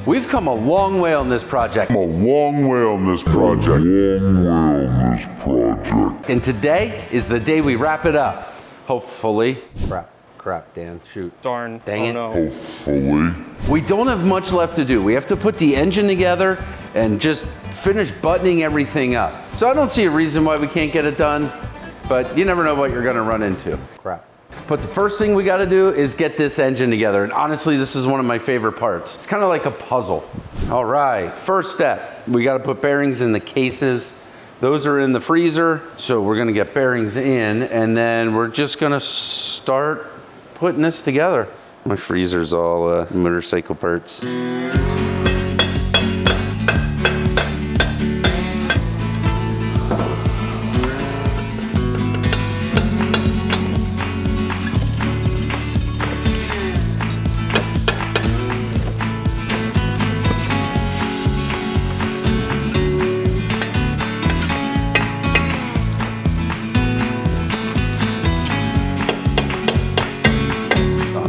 We've come a long way on this project. And today is the day we wrap it up. Hopefully. Crap, Dan, shoot. Darn. Dang it. No. Hopefully. We don't have much left to do. We have to put the engine together and just finish buttoning everything up. So I don't see a reason why we can't get it done, but you never know what you're gonna run into. Crap. But the first thing we gotta do is get this engine together. And honestly, this is one of my favorite parts. It's kind of like a puzzle. All right, first step, we gotta put bearings in the cases. Those are in the freezer, so we're gonna get bearings in, and then we're just gonna start putting this together. My freezer's all motorcycle parts.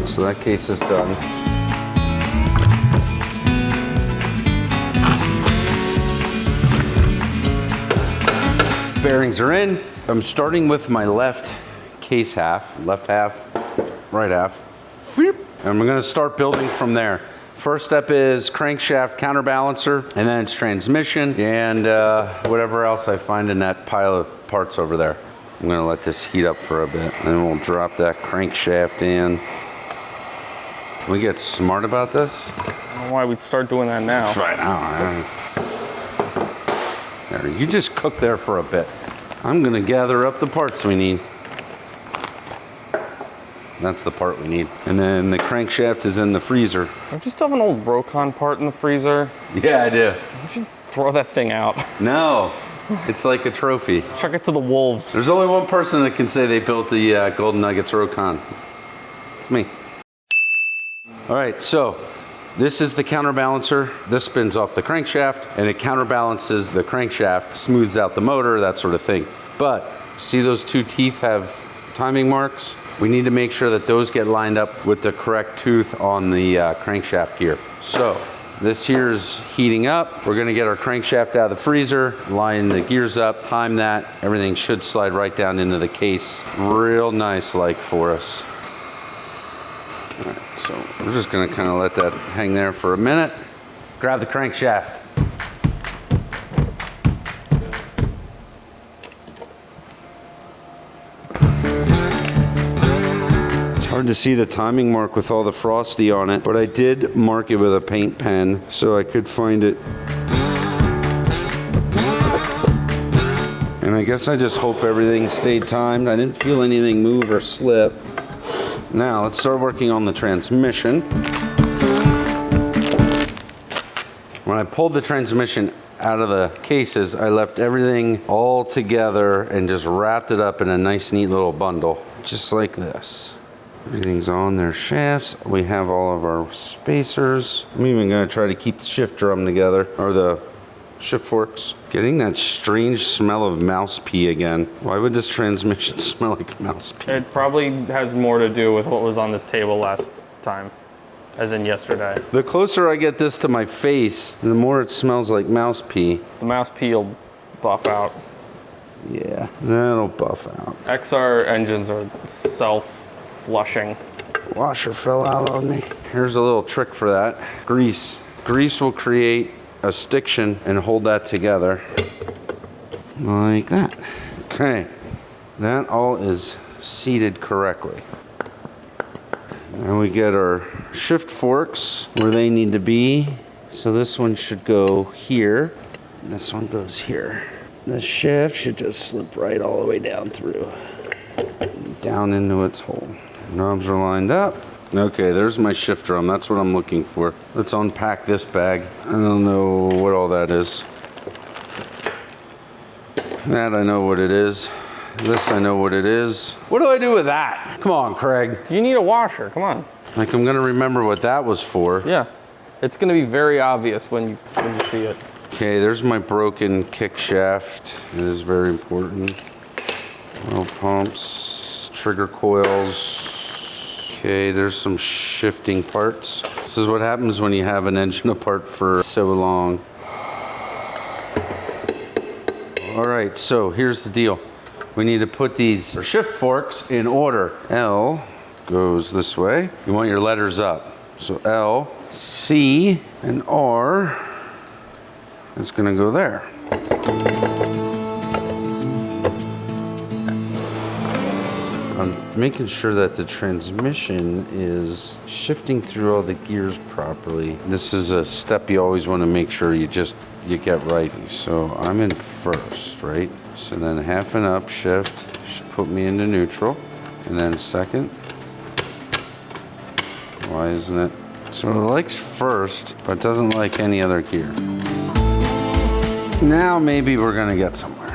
So that case is done. Bearings are in. I'm starting with my left case half, right half. And I'm gonna start building from there. First step is crankshaft counterbalancer, and then it's transmission, and whatever else I find in that pile of parts over there. I'm gonna let this heat up for a bit, and then we'll drop that crankshaft in. Can we get smart about this? I don't know why we'd start doing that now. Right now. There, you just cook there for a bit. I'm gonna gather up the parts we need. That's the part we need. And then the crankshaft is in the freezer. Don't you still have an old Rokon part in the freezer? Yeah, I do. You should throw that thing out. No, it's like a trophy. Chuck it to the wolves. There's only one person that can say they built the Golden Nuggets Rokon. It's me. All right, so this is the counterbalancer. This spins off the crankshaft, and it counterbalances the crankshaft, smooths out the motor, that sort of thing. But see those two teeth have timing marks? We need to make sure that those get lined up with the correct tooth on the crankshaft gear. So this here is heating up. We're gonna get our crankshaft out of the freezer, line the gears up, time that. Everything should slide right down into the case. Real nice like for us. All right, so we're just gonna kind of let that hang there for a minute. Grab the crankshaft. It's hard to see the timing mark with all the frosty on it, but I did mark it with a paint pen so I could find it. And I guess I just hope everything stayed timed. I didn't feel anything move or slip. Now let's start working on the transmission. When I pulled the transmission out of the cases, I left everything all together and just wrapped it up in a nice neat little bundle, just like this. Everything's on their shafts. We have all of our spacers. I'm even gonna try to keep the shift drum together, or the shift forks. Getting that strange smell of mouse pee again. Why would this transmission smell like mouse pee? It probably has more to do with what was on this table last time, as in yesterday. The closer I get this to my face, the more it smells like mouse pee. The mouse pee will buff out. Yeah, that'll buff out. XR engines are self-flushing. Washer fell out on me. Here's a little trick for that. Grease. Grease will create a stiction and hold that together like that. Okay, that all is seated correctly. Now we get our shift forks where they need to be. So this one should go here. This one goes here. The shift should just slip right all the way down through, down into its hole. Knobs are lined up. Okay, there's my shift drum. That's what I'm looking for. Let's unpack this bag. I don't know what all that is. That I know what it is. This I know what it is. What do I do with that? Come on, Craig. You need a washer, come on. Like I'm gonna remember what that was for. Yeah, it's gonna be very obvious when you see it. Okay, there's my broken kick shaft. It is very important. Oil pumps, trigger coils. Okay, there's some shifting parts. This is what happens when you have an engine apart for so long. All right, so here's the deal. We need to put these shift forks in order. L goes this way. You want your letters up. So L, C, and R is gonna go there. I'm making sure that the transmission is shifting through all the gears properly. This is a step you always want to make sure you get right. So I'm in first, right? So then half and up shift should put me into neutral. And then second. Why isn't it? So it likes first, but doesn't like any other gear. Now maybe we're gonna get somewhere.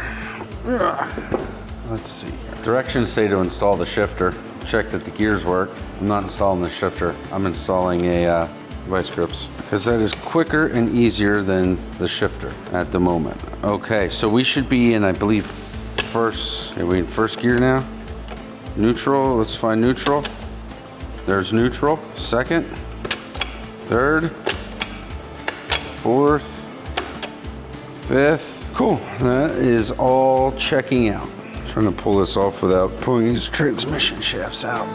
Let's see. Directions say to install the shifter. Check that the gears work. I'm not installing the shifter. I'm installing a vice grips because that is quicker and easier than the shifter at the moment. Okay, so we should be in, I believe, first. Are we in first gear now? Neutral. Let's find neutral. There's neutral. Second, third, fourth, fifth. Cool. That is all checking out. Trying to pull this off without pulling these transmission shafts out.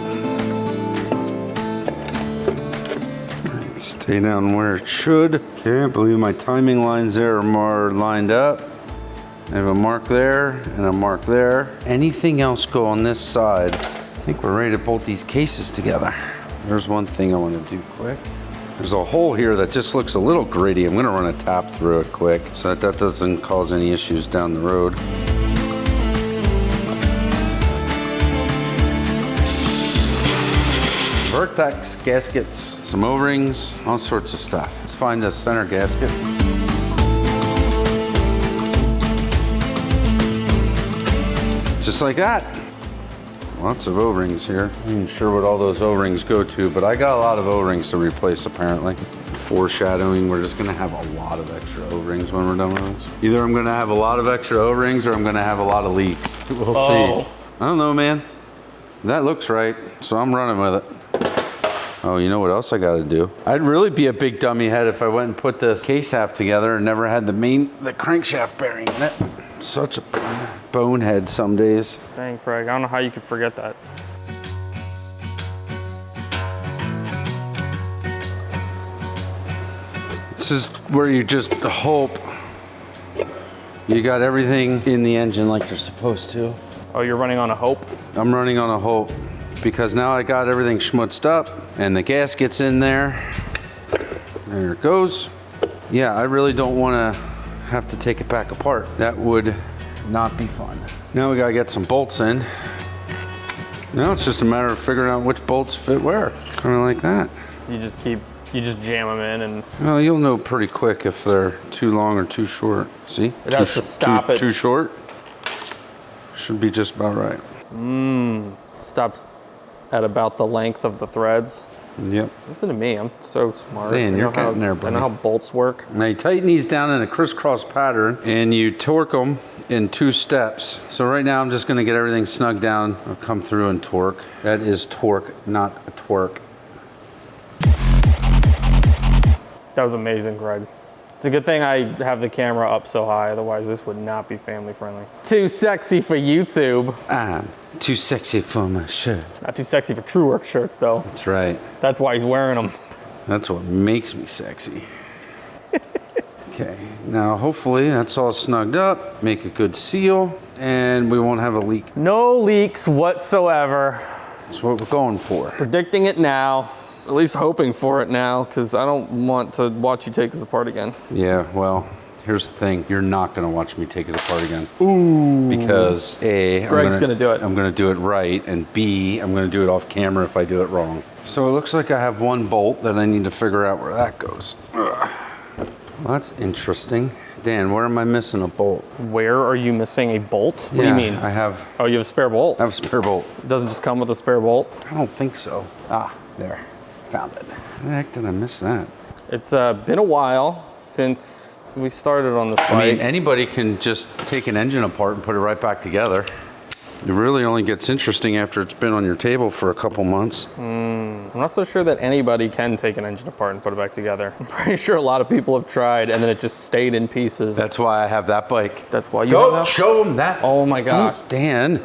Stay down where it should. Okay, I believe my timing lines there are more lined up. I have a mark there and a mark there. Anything else go on this side? I think we're ready to bolt these cases together. There's one thing I want to do quick. There's a hole here that just looks a little gritty. I'm gonna run a tap through it quick so that doesn't cause any issues down the road. Vertex gaskets, some O-rings, all sorts of stuff. Let's find the center gasket. Just like that. Lots of O-rings here. I'm not even sure what all those O-rings go to, but I got a lot of O-rings to replace apparently. Foreshadowing, we're just gonna have a lot of extra O-rings when we're done with this. Either I'm gonna have a lot of extra O-rings or I'm gonna have a lot of leaks. We'll see. I don't know, man. That looks right, so I'm running with it. Oh, you know what else I gotta do? I'd really be a big dummy head if I went and put this case half together and never had the crankshaft bearing in it. Such a bonehead some days. Dang, Craig, I don't know how you could forget that. This is where you just hope you got everything in the engine like you're supposed to. Oh, you're running on a hope? I'm running on a hope because now I got everything schmutzed up and the gasket's in there. There it goes. Yeah, I really don't want to have to take it back apart. That would not be fun. Now we gotta get some bolts in. Now it's just a matter of figuring out which bolts fit where. Kind of like that. You just jam them in and... Well, you'll know pretty quick if they're too long or too short. See? It has to stop it. Too short? Should be just about right. Stops at about the length of the threads. Yep. Listen to me, I'm so smart. Dan, you're getting there, buddy. I know how bolts work. Now you tighten these down in a crisscross pattern and you torque them in 2 steps. So right now I'm just gonna get everything snugged down. I'll come through and torque. That is torque, not a twerk. That was amazing, Greg. It's a good thing I have the camera up so high, otherwise this would not be family friendly. Too sexy for YouTube. I'm too sexy for my shirt. Not too sexy for TrueWork shirts though. That's right. That's why he's wearing them. That's what makes me sexy. Okay, now hopefully that's all snugged up. Make a good seal and we won't have a leak. No leaks whatsoever. That's what we're going for. Predicting it now. At least hoping for it now, because I don't want to watch you take this apart again. Yeah, well, here's the thing. You're not going to watch me take it apart again. Ooh. Because A, Greg's going to do it. I'm going to do it right, and B, I'm going to do it off camera if I do it wrong. So it looks like I have one bolt that I need to figure out where that goes. Ugh. Well, that's interesting. Dan, where am I missing a bolt? Where are you missing a bolt? What do you mean? I have... Oh, you have a spare bolt? I have a spare bolt. It doesn't just come with a spare bolt? I don't think so. Ah, there. Found it. How the heck did I miss that? It's been a while since we started on this bike. I mean, anybody can just take an engine apart and put it right back together. It really only gets interesting after it's been on your table for a couple months. I'm not so sure that anybody can take an engine apart and put it back together. I'm pretty sure a lot of people have tried and then it just stayed in pieces. That's why I have that bike. That's why you Don't have that? show them that. Oh my gosh. Don't, Dan.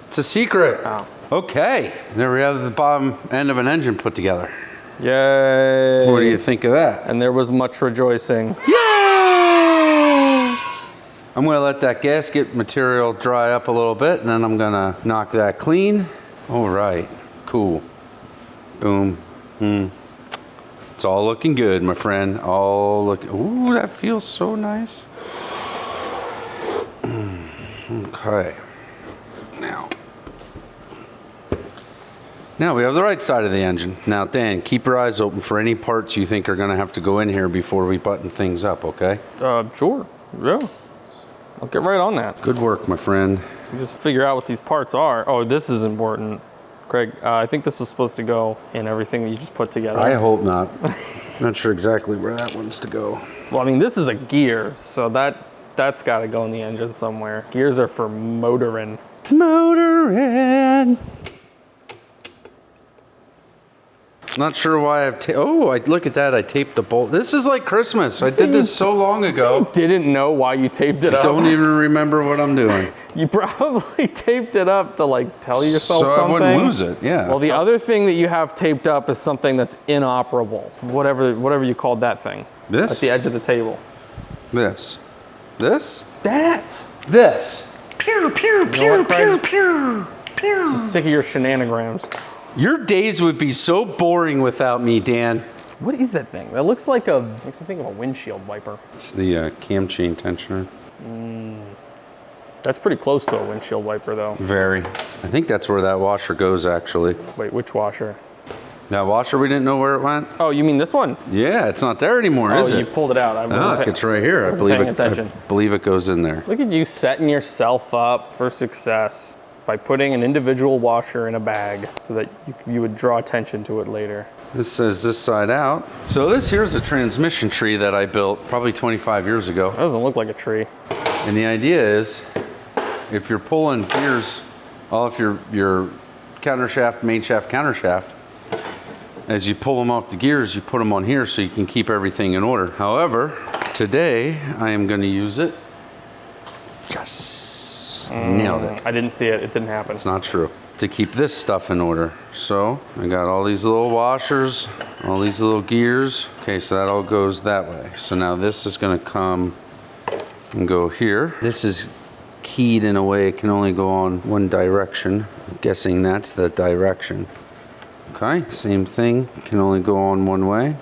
It's a secret. Oh. Okay. There we have the bottom end of an engine put together. Yay. What do you think of that? And there was much rejoicing. Yay! I'm gonna let that gasket material dry up a little bit and then I'm gonna knock that clean. All right, cool. Boom. It's all looking good, my friend. All looking, ooh, that feels so nice. Okay. Now we have the right side of the engine. Now, Dan, keep your eyes open for any parts you think are gonna have to go in here before we button things up, okay? Sure, yeah. I'll get right on that. Good work, my friend. You just figure out what these parts are. Oh, this is important. Craig, I think this was supposed to go in everything that you just put together. I hope not. Not sure exactly where that one's to go. Well, I mean, this is a gear, so that's gotta go in the engine somewhere. Gears are for motoring. Motoring. Not sure why I've look at that. I taped the bolt. This is like Christmas. I did this so long ago. You didn't know why you taped it up. Don't even remember what I'm doing. You probably taped it up to like tell yourself so something. I wouldn't lose it, yeah. Well, the other thing that you have taped up is something that's inoperable. Whatever you called that thing. This? At the edge of the table. This. This? That! This. Pew, pew, You know what, pew, Craig? pew, pew. I'm sick of your shenanigans. Your days would be so boring without me, Dan. What is that thing? That looks like makes me think of a windshield wiper. It's the cam chain tensioner. That's pretty close to a windshield wiper though. Very. I think that's where that washer goes, actually. Wait, which washer? That washer, we didn't know where it went? Oh, you mean this one? Yeah, it's not there anymore, is Oh, it? you pulled it out. I wasn't Look, it's right here. I wasn't paying attention. believe it goes in there. Look at you setting yourself up for success by putting an individual washer in a bag so that you would draw attention to it later. This says this side out. So this here's a transmission tree that I built probably 25 years ago. That doesn't look like a tree. And the idea is, if you're pulling gears off your countershaft, main shaft, countershaft, as you pull them off the gears, you put them on here so you can keep everything in order. However, today I am going to use it. Yes. Nailed it. I didn't see it. It didn't happen. It's not true. To keep this stuff in order. So I got all these little washers, all these little gears. Okay, so that all goes that way. So now this is going to come and go here. This is keyed in a way it can only go on one direction. I'm guessing that's the direction. Okay, same thing, can only go on one way.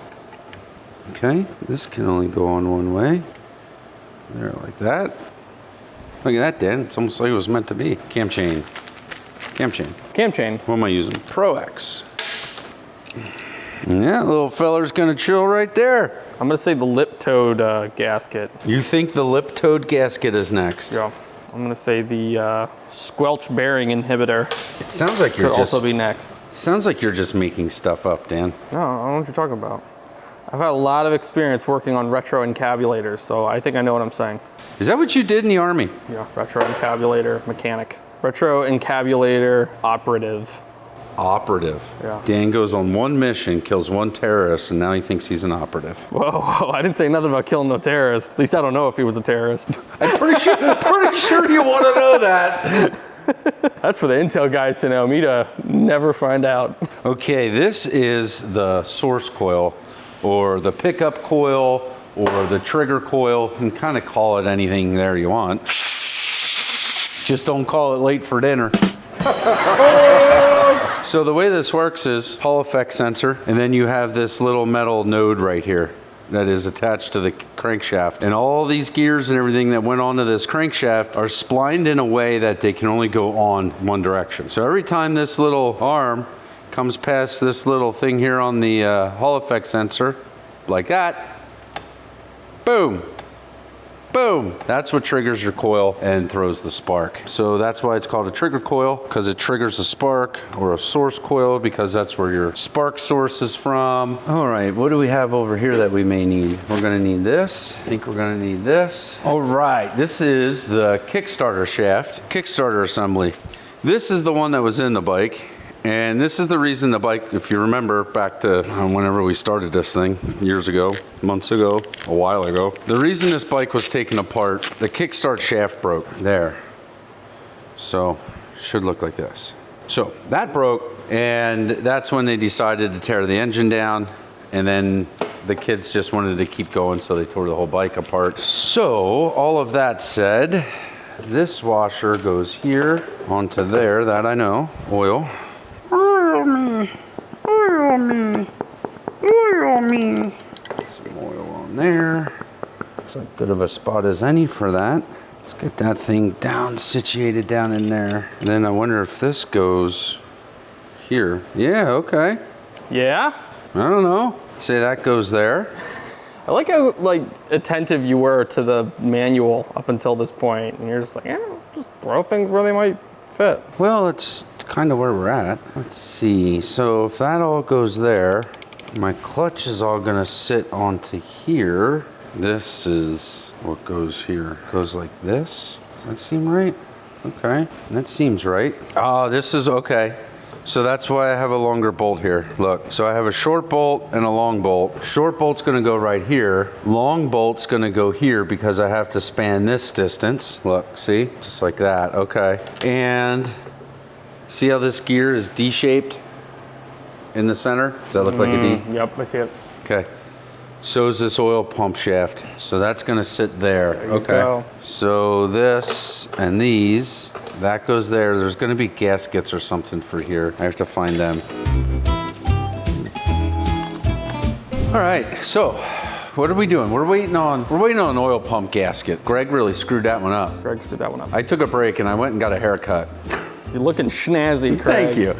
Okay, this can only go on one way. There, like that. Look at that, Dan. It's almost like it was meant to be. Cam chain. Cam chain. Cam chain. What am I using? Pro X. Yeah, little feller's gonna chill right there. I'm gonna say the lip-toed gasket. You think the lip-toed gasket is next? Yeah. I'm gonna say the squelch bearing inhibitor It sounds like you're could just. also be next. Sounds like you're just making stuff up, Dan. No, I don't know what you're talking about. I've had a lot of experience working on retro encabulators, so I think I know what I'm saying. Is that what you did in the Army? Yeah, retro encabulator mechanic. Retro encabulator operative. Operative. Yeah. Dan goes on one mission, kills one terrorist, and now he thinks he's an operative. Whoa, I didn't say nothing about killing no terrorist. At least I don't know if he was a terrorist. I'm pretty sure you want to know that. That's for the intel guys to know, me to never find out. Okay, this is the source coil, or the pickup coil, or the trigger coil. You can kind of call it anything there you want. Just don't call it late for dinner. So the way this works is Hall effect sensor, and then you have this little metal node right here that is attached to the crankshaft. And all these gears and everything that went onto this crankshaft are splined in a way that they can only go on one direction. So every time this little arm comes past this little thing here on the Hall effect sensor, like that, boom. Boom! That's what triggers your coil and throws the spark. So that's why it's called a trigger coil, because it triggers a spark, or a source coil, because that's where your spark source is from. All right, what do we have over here that we may need? We're gonna need this. I think we're gonna need this. All right, this is the Kickstarter shaft, Kickstarter assembly. This is the one that was in the bike, And this is the reason the bike, if you remember back to whenever we started this thing, years ago, months ago, a while ago, the reason this bike was taken apart, the kickstart shaft broke there. So, should look like this. So, that broke, and that's when they decided to tear the engine down, and then the kids just wanted to keep going, so they tore the whole bike apart. So, all of that said, this washer goes here onto there, that I know, oil. Oil me, oil me, oil me. Some oil on there. It's as good of a spot as any for that. Let's get that thing down, situated down in there. And then I wonder if this goes here. Yeah, okay. Yeah? I don't know. Say that goes there. I like how attentive you were to the manual up until this point, and you're just like, just throw things where they might fit. Well, it's kind of where we're at. Let's see. So if that all goes there, my clutch is all gonna sit onto here. This is what goes here. Goes like this. Does that seem right? Okay, that seems right. Oh, this is okay. So that's why I have a longer bolt here. Look, so I have a short bolt and a long bolt. Short bolt's gonna go right here. Long bolt's gonna go here because I have to span this distance. Look, see? Just like that, okay. And see how this gear is D-shaped in the center? Does that look like a D? Yep, I see it. Okay. So is this oil pump shaft. So that's gonna sit there. There you Okay. go. So this and these, that goes there. There's gonna be gaskets or something for here. I have to find them. All right, so what are we doing? We're waiting on an oil pump gasket. Greg really screwed that one up. Greg screwed that one up. I took a break and I went and got a haircut. You're looking snazzy, Craig. Thank you.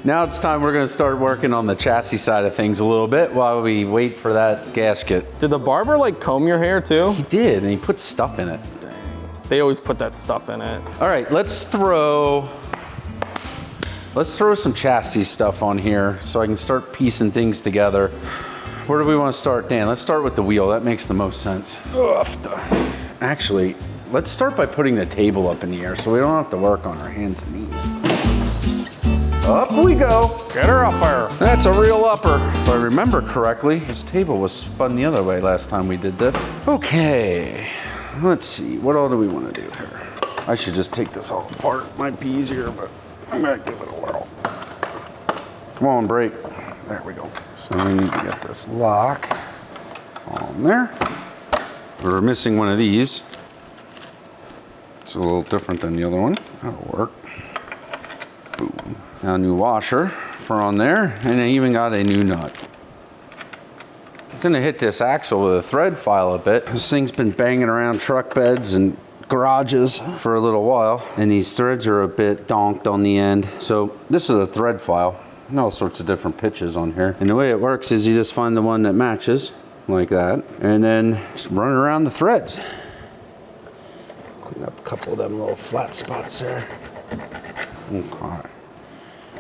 Now it's time we're gonna start working on the chassis side of things a little bit while we wait for that gasket. Did the barber comb your hair too? He did, and he put stuff in it. They always put that stuff in it. All right, let's throw some chassis stuff on here so I can start piecing things together. Where do we want to start, Dan? Let's start with the wheel. That makes the most sense. Actually, let's start by putting the table up in the air so we don't have to work on our hands and knees. Up we go. Get her up there. That's a real upper. If I remember correctly, this table was spun the other way last time we did this. Okay, let's see. What all do we want to do here? I should just take this all apart. Might be easier, but I'm gonna give it a whirl. Come on, brake. There we go. So we need to get this lock on there. We're missing one of these. It's a little different than the other one. That'll work. Boom. Now a new washer for on there, and I even got a new nut. I'm gonna hit this axle with a thread file a bit. This thing's been banging around truck beds and garages for a little while, and these threads are a bit donked on the end. So this is a thread file, and all sorts of different pitches on here. And the way it works is you just find the one that matches, like that, and then just run around the threads. Clean up a couple of them little flat spots there. Okay.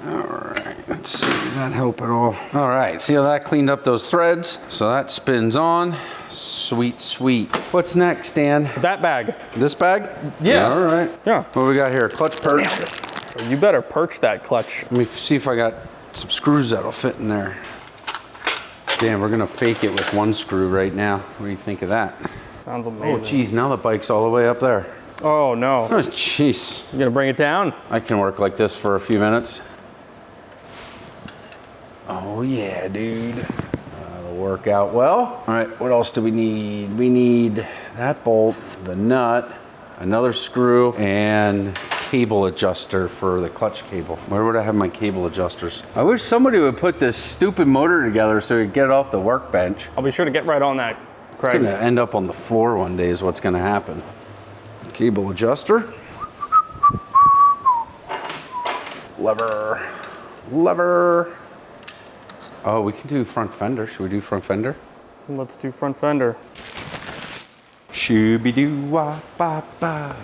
All right, let's see, did that help at all? All right, see how that cleaned up those threads? So that spins on. Sweet, sweet. What's next, Dan? That bag. This bag? Yeah. All right. Yeah. What we got here? Clutch perch. You better perch that clutch. Let me see if I got some screws that'll fit in there. Dan, we're gonna fake it with one screw right now. What do you think of that? Sounds Oh, amazing. geez, now the bike's all the way up there. Oh no. Oh, jeez. You gonna bring it down? I can work like this for a few minutes. Oh yeah, dude. That'll work out well. All right, what else do we need? We need that bolt, the nut, another screw, and cable adjuster for the clutch cable. Where would I have my cable adjusters? I wish somebody would put this stupid motor together so we could get it off the workbench. I'll be sure to get right on that, Craig. It's gonna end up on the floor one day is what's gonna happen. Cable adjuster. Lever. Lever. Oh, we can do front fender. Should we do front fender? Let's do front fender. Shooby-doo-wah-ba-ba.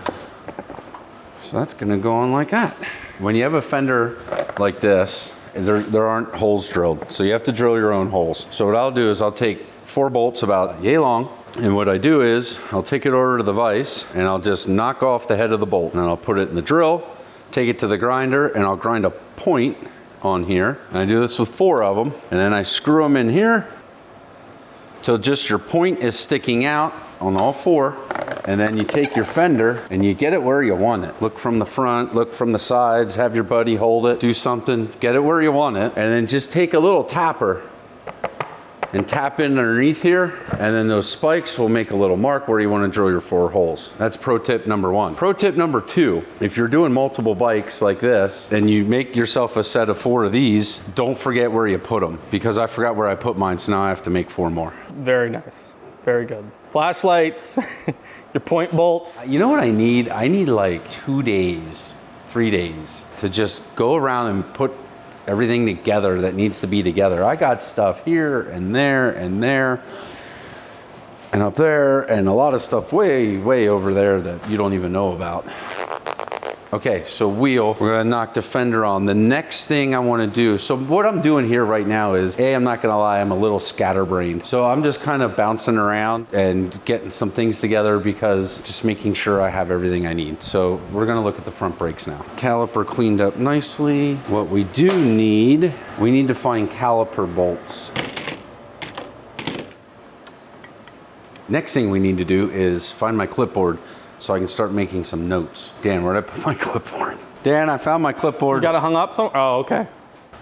So that's gonna go on like that. When you have a fender like this, there aren't holes drilled. So you have to drill your own holes. So what I'll do is I'll take 4 bolts about yay long, and what I do is I'll take it over to the vise and I'll just knock off the head of the bolt, and then I'll put it in the drill, take it to the grinder, and I'll grind a point on here. And I do this with 4 of them. And then I screw them in here till just your point is sticking out on all 4. And then you take your fender and you get it where you want it. Look from the front, look from the sides, have your buddy hold it, do something, get it where you want it. And then just take a little tapper and tap in underneath here, and then those spikes will make a little mark where you want to drill your 4 holes. That's pro tip number 1. Pro tip number 2, if you're doing multiple bikes like this and you make yourself a set of 4 of these, don't forget where you put them, because I forgot where I put mine, so now I have to make 4 more. Very nice. Very good. Flashlights, your point bolts. You know what I need? I need like 2 days, 3 days to just go around and put everything together that needs to be together. I got stuff here and there and there and up there and a lot of stuff way, way over there that you don't even know about. Okay, so wheel, we're gonna knock the fender on. The next thing I wanna do, so what I'm doing here right now is, I'm not gonna lie, I'm a little scatterbrained. So I'm just kind of bouncing around and getting some things together because just making sure I have everything I need. So we're gonna look at the front brakes now. Caliper cleaned up nicely. What we do need, we need to find caliper bolts. Next thing we need to do is find my clipboard so I can start making some notes. Dan, where'd I put my clipboard? Dan, I found my clipboard. You got it hung up somewhere? Oh, okay.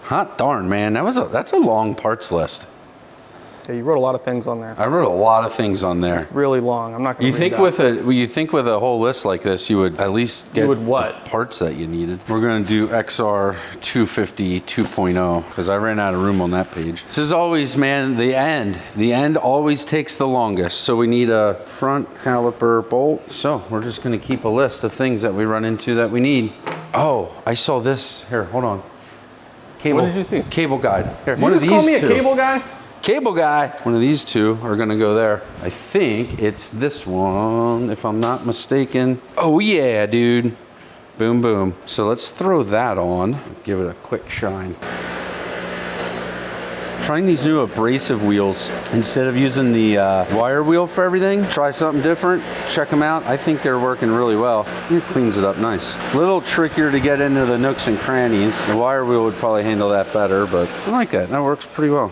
Hot darn, man. That's a long parts list. Yeah, you wrote a lot of things on there. I wrote a lot of things on there. Really long. I'm not gonna You read think that. with a whole list like this, you would at least get would what? the parts that you needed. We're gonna do XR 250 2.0 because I ran out of room on that page. This is always, man, the end always takes the longest. So we need a front caliper bolt. So we're just gonna keep a list of things that we run into that we need. Oh, I saw this. Here, hold on. Cable. What did you see? Cable guide. Here, Did you just call me a cable guy? Cable guy. One of these 2 are gonna go there. I think it's this one, if I'm not mistaken. Oh yeah, dude. Boom, boom. So let's throw that on. Give it a quick shine. Trying these new abrasive wheels instead of using the wire wheel for everything. Try something different, check them out. I think they're working really well. It cleans it up nice. A little trickier to get into the nooks and crannies. The wire wheel would probably handle that better, but I like that. That works pretty well.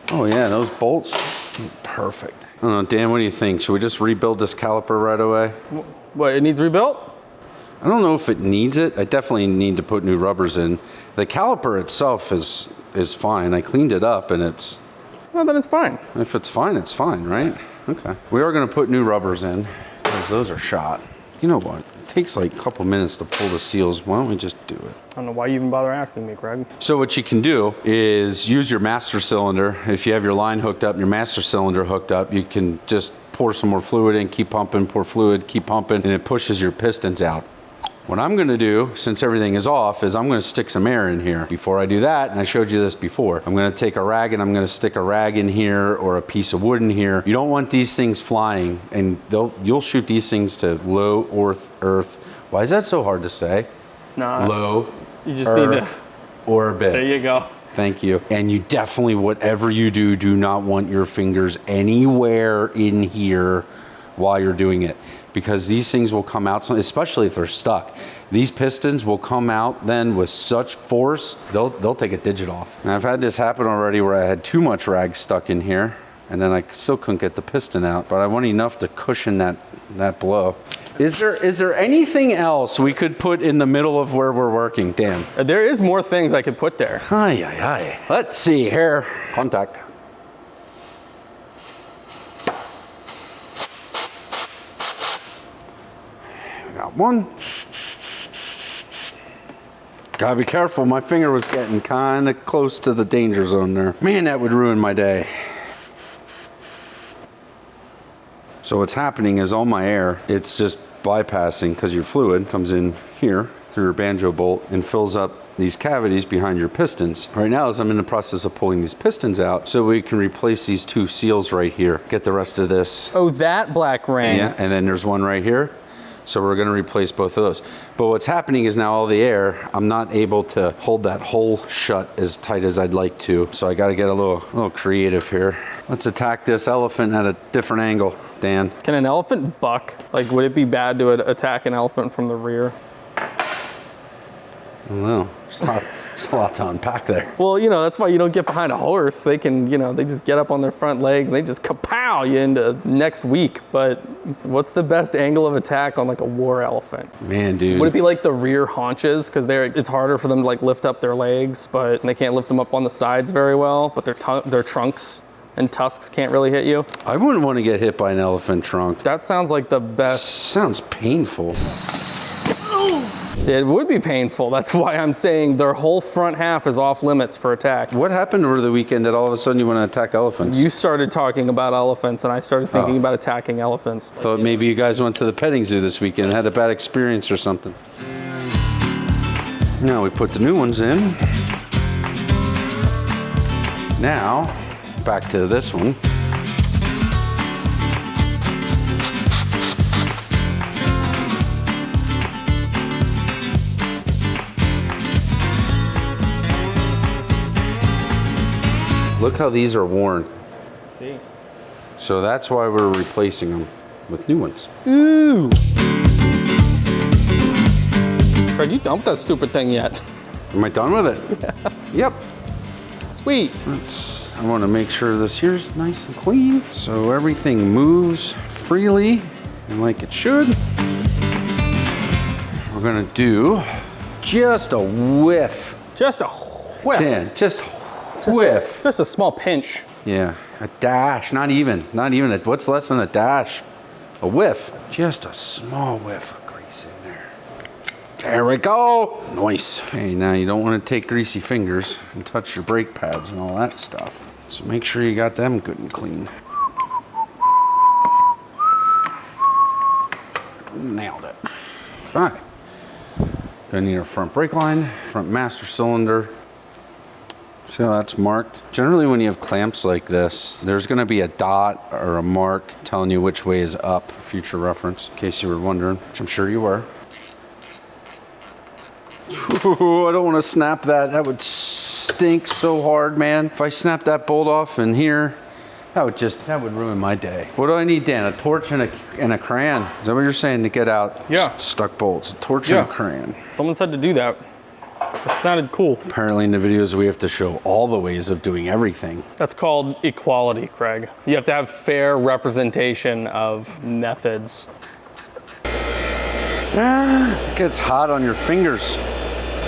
Oh yeah, those bolts, perfect. I don't know, Dan, what do you think? Should we just rebuild this caliper right away? What, it needs rebuilt? I don't know if it needs it. I definitely need to put new rubbers in. The caliper itself is fine. I cleaned it up and it's... Well, then it's fine. If it's fine, it's fine, right? Okay. We are gonna put new rubbers in because those are shot. You know what? It takes like a couple minutes to pull the seals. Why don't we just do it? I don't know why you even bother asking me, Craig. So what you can do is use your master cylinder. If you have your line hooked up and your master cylinder hooked up, you can just pour some more fluid in, keep pumping, pour fluid, keep pumping, and it pushes your pistons out. What I'm gonna do, since everything is off, is I'm gonna stick some air in here. Before I do that, and I showed you this before, I'm gonna take a rag and I'm gonna stick a rag in here or a piece of wood in here. You don't want these things flying, and you'll shoot these things to low earth. Why is that so hard to say? It's not. Low You just need to... earth orbit. There you go. Thank you. And you definitely, whatever you do not want your fingers anywhere in here while you're doing it. Because these things will come out, especially if they're stuck. These pistons will come out then with such force, they'll take a digit off. And I've had this happen already where I had too much rag stuck in here, and then I still couldn't get the piston out, but I want enough to cushion that blow. Is there anything else we could put in the middle of where we're working, Dan? There is more things I could put there. Aye. Let's see here. Contact. Got one. Gotta be careful, my finger was getting kind of close to the danger zone there. Man, that would ruin my day. So what's happening is all my air, it's just bypassing because your fluid comes in here through your banjo bolt and fills up these cavities behind your pistons. Right now, as I'm in the process of pulling these pistons out, so we can replace these 2 seals right here, get the rest of this. Oh, that black ring. Yeah, and then there's one right here. So we're gonna replace both of those. But what's happening is now all the air, I'm not able to hold that hole shut as tight as I'd like to. So I gotta get a little creative here. Let's attack this elephant at a different angle, Dan. Can an elephant buck? Like, would it be bad to attack an elephant from the rear? I don't know. There's a lot to unpack there. Well, you know, that's why you don't get behind a horse. They can, you know, they just get up on their front legs and they just kapow you into next week. But what's the best angle of attack on like a war elephant? Man, dude. Would it be like the rear haunches? Because it's harder for them to like lift up their legs, but they can't lift them up on the sides very well. But their trunks and tusks can't really hit you. I wouldn't want to get hit by an elephant trunk. That sounds like the best. Sounds painful. It would be painful. That's why I'm saying their whole front half is off limits for attack. What happened over the weekend that all of a sudden you want to attack elephants? You started talking about elephants, and I started thinking about attacking elephants. Thought maybe you guys went to the petting zoo this weekend and had a bad experience or something. Now we put the new ones in. Now, back to this one. Look how these are worn. See? So that's why we're replacing them with new ones. Ooh! Craig, you dumped that stupid thing yet? Am I done with it? Yep. Sweet. I want to make sure this here's nice and clean so everything moves freely and like it should. We're gonna do just a whiff. Just a whiff. Dan, just whiff. Just a small pinch. Yeah, a dash, not even what's less than a dash? A whiff. Just a small whiff of grease in there. There we go. Nice. Okay, now you don't want to take greasy fingers and touch your brake pads and all that stuff. So make sure you got them good and clean. Nailed it. All right. Gonna need our front brake line, front master cylinder. See how that's marked? Generally when you have clamps like this, there's gonna be a dot or a mark telling you which way is up for future reference, in case you were wondering, which I'm sure you were. Ooh, I don't wanna snap that. That would stink so hard, man. If I snap that bolt off in here, that would ruin my day. What do I need, Dan? A torch and a crayon? Is that what you're saying to get out stuck bolts? A torch and a crayon. Someone said to do that. It sounded cool. Apparently in the videos we have to show all the ways of doing everything. That's called equality, Craig. You have to have fair representation of methods. It gets hot on your fingers.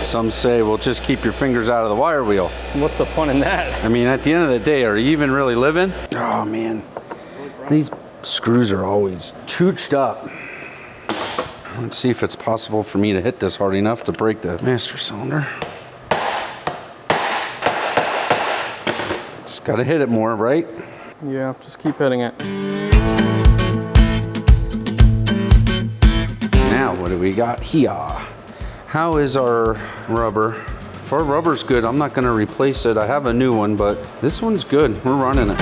Some say, well, just keep your fingers out of the wire wheel. What's the fun in that? I mean, at the end of the day, are you even really living? Oh, man. These screws are always chooched up. Let's see if it's possible for me to hit this hard enough to break the master cylinder. Just gotta hit it more, right? Yeah, just keep hitting it. Now, what do we got here? How is our rubber? If our rubber's good, I'm not gonna replace it. I have a new one, but this one's good. We're running it.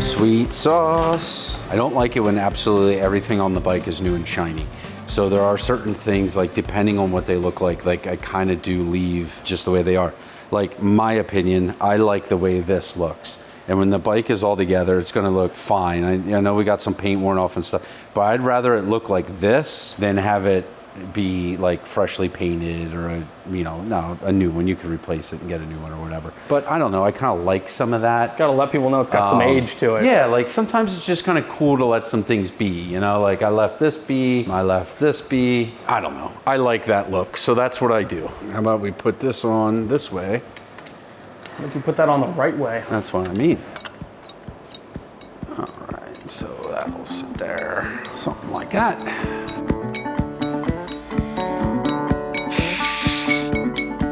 Sweet sauce. I don't like it when absolutely everything on the bike is new and shiny. So there are certain things, like depending on what they look like I kind of do leave just the way they are. Like my opinion, I like the way this looks. And when the bike is all together, it's gonna look fine. I know we got some paint worn off and stuff, but I'd rather it look like this than have it be like freshly painted or a new one. You can replace it and get a new one or whatever. But I don't know, I kind of like some of that. Gotta let people know it's got some age to it. Yeah, like sometimes it's just kind of cool to let some things be, you know, like I left this be, I left this be. I don't know, I like that look, so that's what I do. How about we put this on this way? But you put that on the right way. That's what I mean. All right, so that'll sit there, something like that.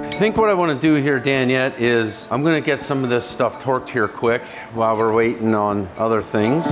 I think what I want to do here, Daniette, is I'm going to get some of this stuff torqued here quick while we're waiting on other things.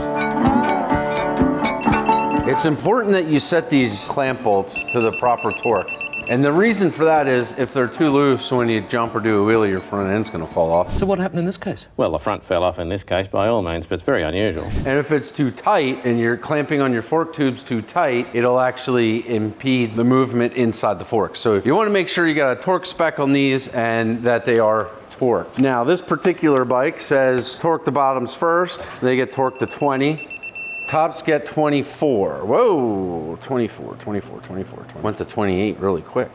It's important that you set these clamp bolts to the proper torque. And the reason for that is if they're too loose when you jump or do a wheelie, your front end's going to fall off. So what happened in this case? Well, the front fell off in this case by all means, but it's very unusual. And if it's too tight and you're clamping on your fork tubes too tight, it'll actually impede the movement inside the fork. So you want to make sure you got a torque spec on these and that they are torqued. Now, this particular bike says torque the bottoms first. They get torqued to 20. Tops get 24. Whoa, 24, 24, 24. Went to 28 really quick.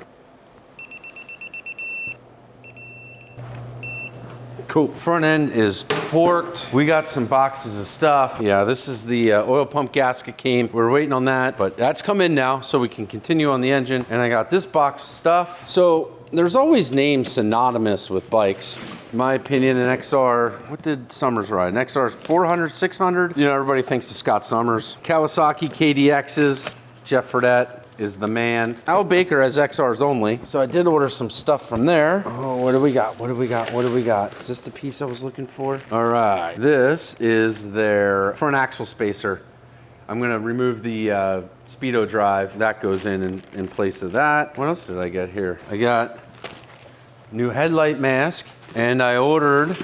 Cool. Front end is torqued. We got some boxes of stuff. Yeah, this is the oil pump gasket came. We're waiting on that, but that's come in now, so we can continue on the engine. And I got this box of stuff. So there's always names synonymous with bikes. In my opinion, an XR, what did Summers ride? An XR 400, 600? You know, everybody thinks of Scott Summers. Kawasaki KDXs, Jeff Fredette is the man. Al Baker has XRs only, so I did order some stuff from there. Oh, what do we got? What do we got? What do we got? Is this the piece I was looking for? All right, this is their front axle spacer. I'm gonna remove the Speedo drive. That goes in place of that. What else did I get here? I got new headlight mask, and I ordered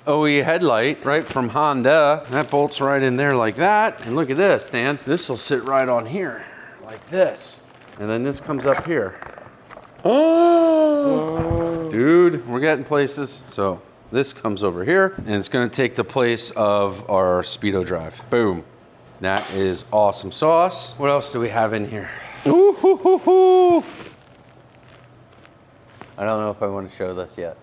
OE headlight right from Honda. That bolts right in there like that. And look at this, Dan. This will sit right on here like this. And then this comes up here. Oh, dude, we're getting places. So this comes over here, and it's gonna take the place of our Speedo drive. Boom. That is awesome sauce. What else do we have in here? Ooh, hoo, hoo, hoo. I don't know if I want to show this yet.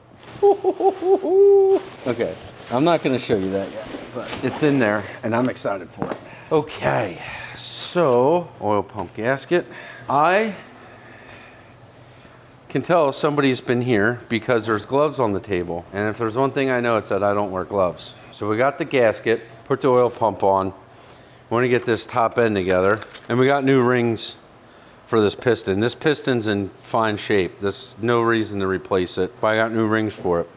Okay, I'm not going to show you that yet, but it's in there, and I'm excited for it. Okay, so oil pump gasket. I can tell somebody's been here because there's gloves on the table, and if there's one thing I know, it's that I don't wear gloves. So we got the gasket, put the oil pump on. We want to get this top end together, and we got new rings for this piston. This piston's in fine shape. There's no reason to replace it, but I got new rings for it.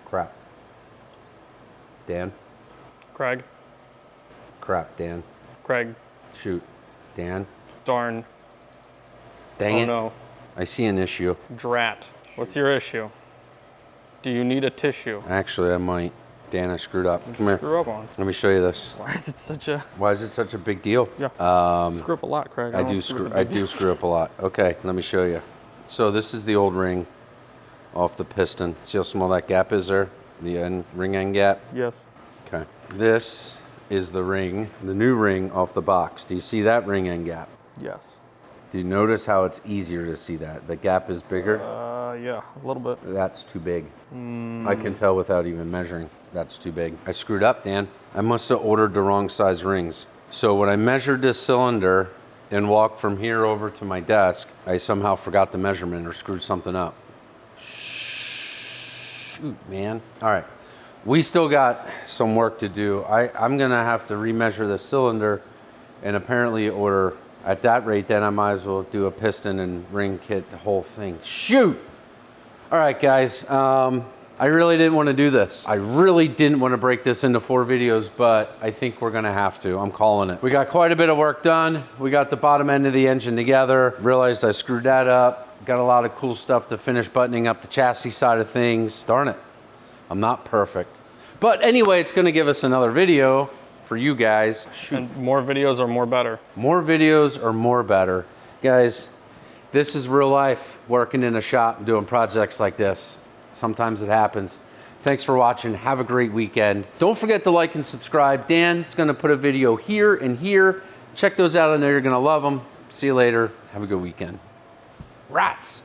Crap. Dan? Craig. Crap, Dan. Craig. Shoot. Dan? Darn. Dang it. Oh no. I see an issue. Drat. What's your issue? Do you need a tissue? Actually, I might. Dan, I screwed up. Come here. Screw up on. Let me show you this. Why is it such a... Why is it such a big deal? Yeah. Screw up a lot, Craig. I do screw up a lot. Okay, let me show you. So this is the old ring off the piston. See how small that gap is there? The ring end gap? Yes. Okay. This is the ring, the new ring off the box. Do you see that ring end gap? Yes. Do you notice how it's easier to see that? The gap is bigger? Yeah, a little bit. That's too big. I can tell without even measuring. That's too big. I screwed up, Dan. I must have ordered the wrong size rings. So when I measured this cylinder and walked from here over to my desk, I somehow forgot the measurement or screwed something up. Shoot, man. All right. We still got some work to do. I'm gonna have to remeasure the cylinder and apparently order, at that rate, then I might as well do a piston and ring kit, the whole thing. Shoot! All right, guys, I really didn't want to do this. I really didn't want to break this into 4 videos, but I think we're gonna have to. I'm calling it. We got quite a bit of work done. We got the bottom end of the engine together. Realized I screwed that up. Got a lot of cool stuff to finish buttoning up the chassis side of things. Darn it, I'm not perfect. But anyway, it's gonna give us another video for you guys. Shoot. And more videos are more better. More videos are more better. Guys, this is real life, working in a shop and doing projects like this. Sometimes it happens. Thanks for watching. Have a great weekend. Don't forget to like and subscribe. Dan's gonna put a video here and here. Check those out. I know you're gonna love them. See you later. Have a good weekend. Rats.